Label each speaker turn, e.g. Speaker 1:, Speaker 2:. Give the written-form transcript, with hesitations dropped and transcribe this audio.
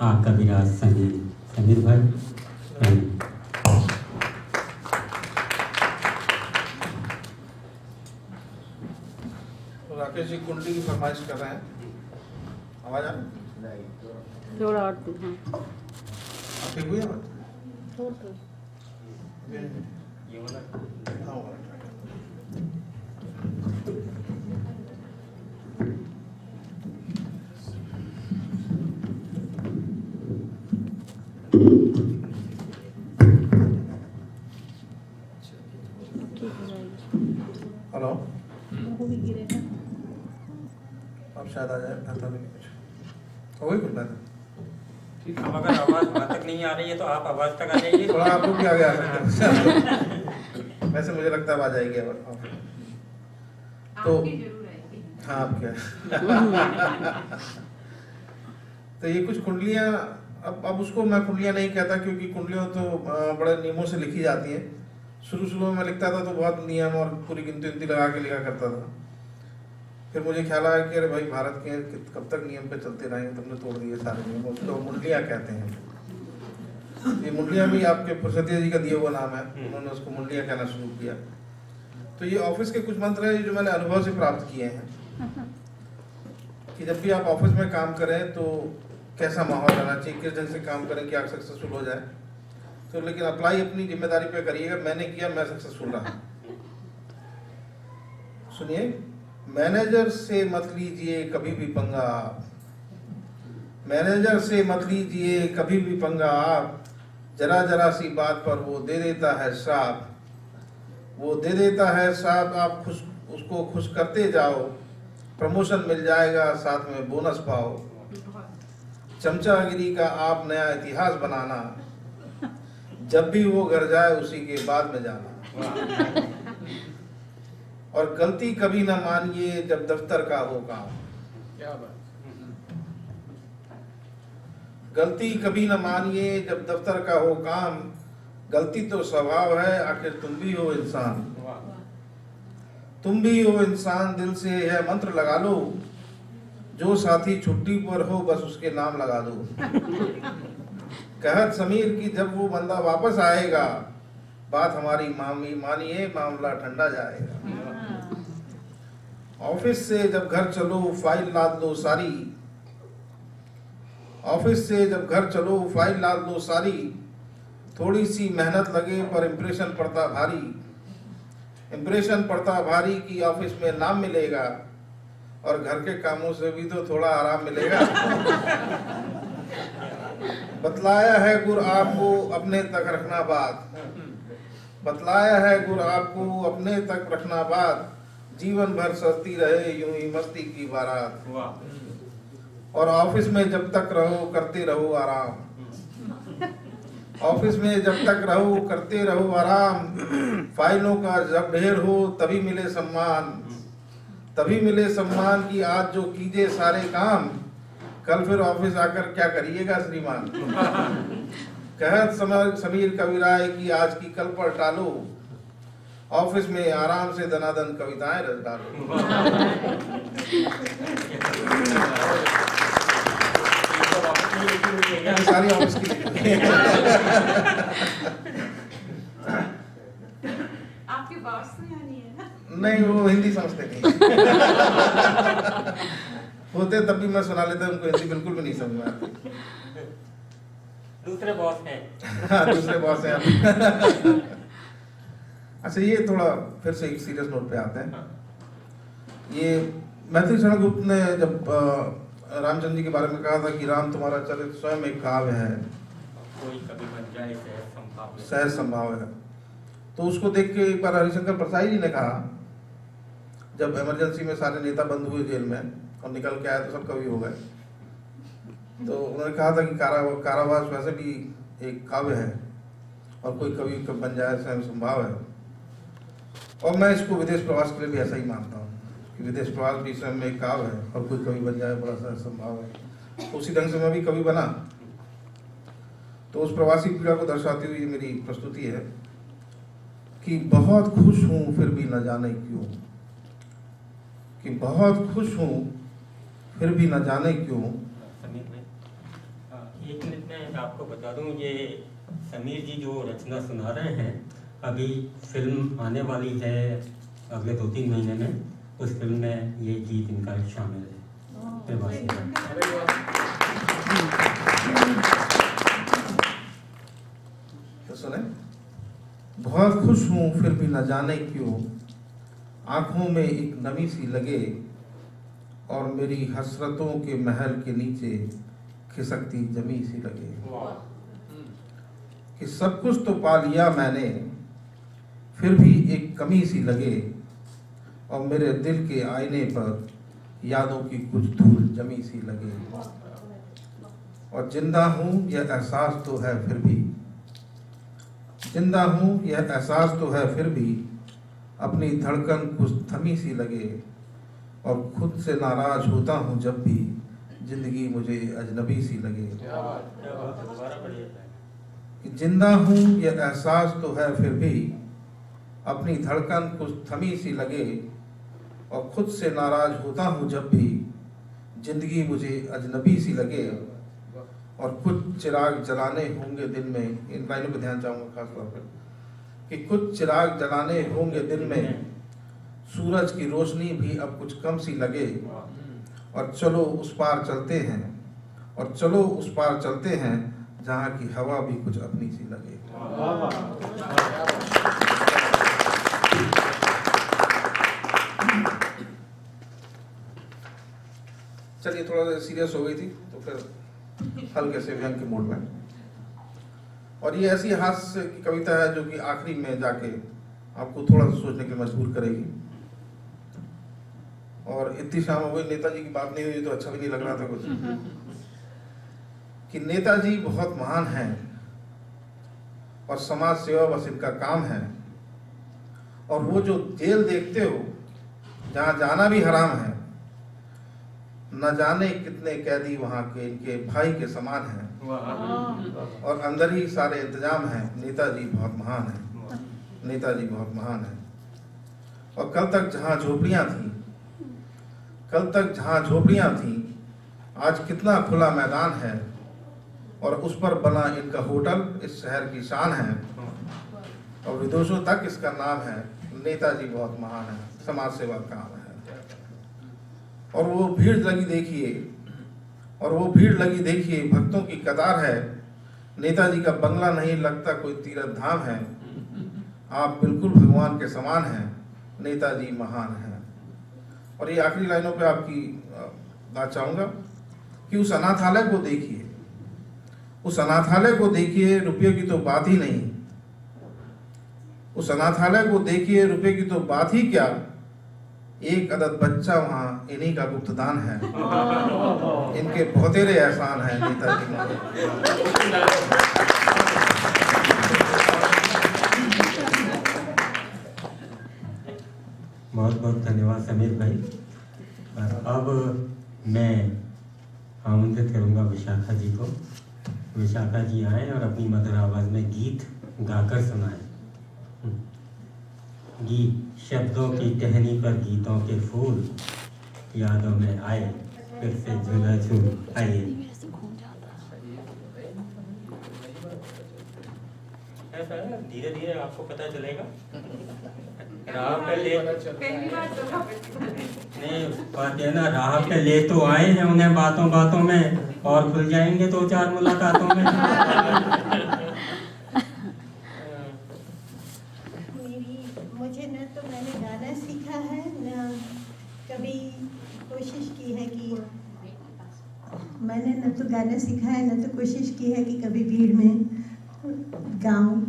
Speaker 1: कविराज समीर भाई।
Speaker 2: राकेश जी कुंडली की फरमाइश कर रहे हैं, आवाज आ रही?
Speaker 3: थोड़ा और
Speaker 2: आप ठीक हुई आवाज? हाँ, हो रहा है। हेलो, अब शायद आ जाए, पता नहीं कुछ हो गई कुछ बात।
Speaker 4: ठीक, अब अगर आवाज वहाँ तक नहीं आ रही है तो आप आवाज तक आ जाइए।
Speaker 2: थोड़ा आप लोग भी आगे आ सकते हैं। वैसे मुझे लगता है आवाज आएगी अब। तो हाँ, आप क्या तो ये कुछ कुंडलियाँ, अब उसको मैं कुंडलियाँ नहीं कहता, क्योंकि कुंडलियाँ तो बड़े नियमों से लिखी जाती हैं। शुरू में मैं लिखता था तो बहुत नियम और पूरी गिनती लगा के लिखा करता था। फिर मुझे ख्याल आया कि अरे भाई, भारत के कब तक नियम पे चलते रहेंगे, तुमने तोड़ दिए सारे नियम। उसको मुंडलियाँ कहते हैं। ये मुंडलियाँ भी आपके फुर्सतिया जी का दिया हुआ नाम है, उन्होंने उसको मुंडलियाँ कहना शुरू किया। तो ये ऑफिस के कुछ मंत्र हैं जो मैंने अनुभव से प्राप्त किए हैं कि जब भी आप ऑफिस में काम करें तो कैसा माहौल रहना चाहिए, किस ढंग से काम करें कि आप सक्सेसफुल हो जाए। तो लेकिन अप्लाई अपनी जिम्मेदारी पे करिएगा। मैंने किया, मैं सक्सेसफुल रहा। सुनिए, मैनेजर से मत लीजिए कभी भी पंगा, मैनेजर से मत लीजिए कभी भी पंगा। आप जरा जरा सी बात पर वो दे देता है श्राप, वो दे देता है श्राप। आप उसको खुश करते जाओ, प्रमोशन मिल जाएगा, साथ में बोनस पाओ। चमचागिरी का आप नया इतिहास बनाना, जब भी वो घर जाए उसी के बाद में जाना। और गलती कभी ना मानिए जब दफ्तर का हो काम।
Speaker 4: क्या बात।
Speaker 2: गलती कभी ना मानिए जब दफ्तर का हो काम। गलती तो स्वभाव है, आखिर तुम भी हो इंसान। तुम भी हो इंसान, दिल से यह मंत्र लगा लो, जो साथी छुट्टी पर हो बस उसके नाम लगा दो। कहत समीर की जब वो बंदा वापस आएगा, बात हमारी मानिए मामला ठंडा जाएगा। ऑफिस से जब घर चलो फाइल लाद लो सारी, ऑफिस से जब घर चलो फाइल लाद लो सारी। थोड़ी सी मेहनत लगे पर इम्प्रेशन पड़ता भारी, इम्प्रेशन पड़ता भारी कि ऑफिस में नाम मिलेगा, और घर के कामों से भी तो थोड़ा आराम मिलेगा। बतलाया है गुर आपको अपने तक रखना बात, बतलाया है गुर आपको अपने तक रखना बात। जीवन भर सजती रहे यूं ही मस्ती की बारात, और ऑफिस में जब तक रहो करते रहो आराम। ऑफिस में जब तक रहो करते रहो आराम। फाइलों का जब ढेर हो तभी मिले सम्मान, तभी मिले सम्मान की आज जो कीजिए सारे काम, कल फिर ऑफिस आकर क्या करिएगा श्रीमान। कहत समीर कविराय की आज की कल पर टालो, ऑफिस में आराम से दनादन कविताएं रच डालो। सारी ऑफिस की
Speaker 5: आपके बॉस में आनी है ना?
Speaker 2: नहीं, वो हिंदी समझते नहीं। होते तब भी मैं सुना लेता, उनको हिंदी बिल्कुल भी नहीं समझ में आती।
Speaker 4: दूसरे बॉस हैं।
Speaker 2: हाँ, दूसरे बॉस हैं। अच्छा, ये थोड़ा फिर से एक सीरियस नोट पे आते हैं। ये मैथिली शरण गुप्त ने जब रामचंद्र जी के बारे में कहा था कि राम तुम्हारा चरित्र स्वयं एक काव्य है,
Speaker 4: कोई कभी बन जाए सहज संभाव है।
Speaker 2: सहज संभाव है। तो उसको देख के एक बार हरिशंकर प्रसाई जी ने कहा, जब इमरजेंसी में सारे नेता बंद हुए जेल में और निकल के आए तो सब कवि हो गए, तो उन्होंने कहा था कि कारावास वैसे भी एक काव्य है, और कोई कवि कब बन जाए स्वयं संभाव है। और मैं इसको विदेश प्रवास के लिए भी ऐसा ही मानता हूँ कि विदेश प्रवास भी स्वयं में एक काव्य है, और कोई कवि बन जाए बड़ा सा संभाव है। तो उसी ढंग से मैं भी कवि बना। तो उस प्रवासी पीड़ा को दर्शाती हुई मेरी प्रस्तुति है कि बहुत खुश हूँ फिर भी न जाने क्यों, कि बहुत खुश हूँ फिर भी न जाने क्यों।
Speaker 4: समीर भाई, एक मिनट में आपको बता दूं, ये समीर जी जो रचना सुना रहे हैं, अभी फिल्म आने वाली है अगले 2-3 महीने में, उस फिल्म में ये गीत इनका शामिल है। प्रभाषी
Speaker 2: तो सुने, बहुत खुश हूँ फिर भी न जाने क्यों, आंखों में एक नमी सी लगे, और मेरी हसरतों के महल के नीचे खिसकती जमी सी लगे। कि सब कुछ तो पा लिया मैंने, फिर भी एक कमी सी लगे, और मेरे दिल के आईने पर यादों की कुछ धूल जमी सी लगे। और जिंदा हूँ यह एहसास तो है फिर भी, जिंदा हूँ यह एहसास तो है फिर भी, अपनी धड़कन कुछ थमी सी लगे, और खुद से नाराज होता हूँ जब भी जिंदगी मुझे अजनबी सी लगे। कि जिंदा हूँ यह एहसास तो है फिर भी, अपनी धड़कन कुछ थमी सी लगे, और खुद से नाराज होता हूँ जब भी जिंदगी मुझे अजनबी सी लगे। और कुछ चिराग जलाने होंगे दिन में, इन लाइनों पर ध्यान चाहूँगा खास तौर पर, कि कुछ चिराग जलाने होंगे दिन में, सूरज की रोशनी भी अब कुछ कम सी लगे, और चलो उस पार चलते हैं, और चलो उस पार चलते हैं जहाँ की हवा भी कुछ अपनी सी लगे। चलिए, थोड़ा सा सीरियस हो गई थी तो फिर हल्के से व्यंग के मूड में। और ये ऐसी हास्य की कविता है जो कि आखिरी में जाके आपको थोड़ा सा सोचने के मजबूर करेगी। और इतनी शाम हो गई, नेताजी की बात नहीं हुई तो अच्छा भी नहीं लग रहा था कुछ, कि नेताजी बहुत महान हैं और समाज सेवा बस इनका काम है। और वो जो जेल देखते हो जहाँ जाना भी हराम है, न जाने कितने कैदी वहाँ के इनके भाई के समान हैं, और अंदर ही सारे इंतजाम हैं। नेताजी बहुत महान हैं, नेताजी बहुत महान हैं। और कल तक जहाँ झोपड़ियाँ थीं, कल तक जहाँ झोपड़ियाँ थीं, आज कितना खुला मैदान है, और उस पर बना इनका होटल इस शहर की शान है, और विदेशों तक इसका नाम है। नेताजी बहुत महान है, समाज सेवा काम है। और वो भीड़ लगी देखिए, और वो भीड़ लगी देखिए, भक्तों की कतार है। नेताजी का बंगला नहीं लगता कोई तीर्थ धाम है, आप बिल्कुल भगवान के समान हैं, नेताजी महान हैं। और ये आखिरी लाइनों पे आपकी बात चाहूँगा कि उस अनाथालय को देखिए, उस अनाथालय को देखिए, रुपये की तो बात ही नहीं। उस अनाथालय को देखिए, रुपये की तो बात ही क्या, एक अदद बच्चा वहाँ इन्हीं का गुप्तदान है। इनके बहुतेरे एहसान है नेताजी।
Speaker 1: बहुत बहुत धन्यवाद समीर भाई। और अब मैं आमंत्रित करूँगा विशाखा जी को। विशाखा जी आए और अपनी मधुर आवाज़ में गीत गाकर सुनाएं। गीत शब्दों की टहनी पर गीतों के फूल यादों में आए, फिर से झूला झूल आइए।
Speaker 4: धीरे धीरे आपको पता चलेगा। राह पे ले
Speaker 5: पहली बार तो
Speaker 1: नहीं, बात है ना, राह पे ले तो आए हैं उन्हें बातों बातों में, और खुल जाएंगे 2-4 मुलाकातों में।
Speaker 3: मुझे न तो मैंने गाना सीखा है, न कभी कोशिश की है कि मैंने न तो गाना सीखा है, न तो कोशिश की है कि कभी भीड़ में गाऊं।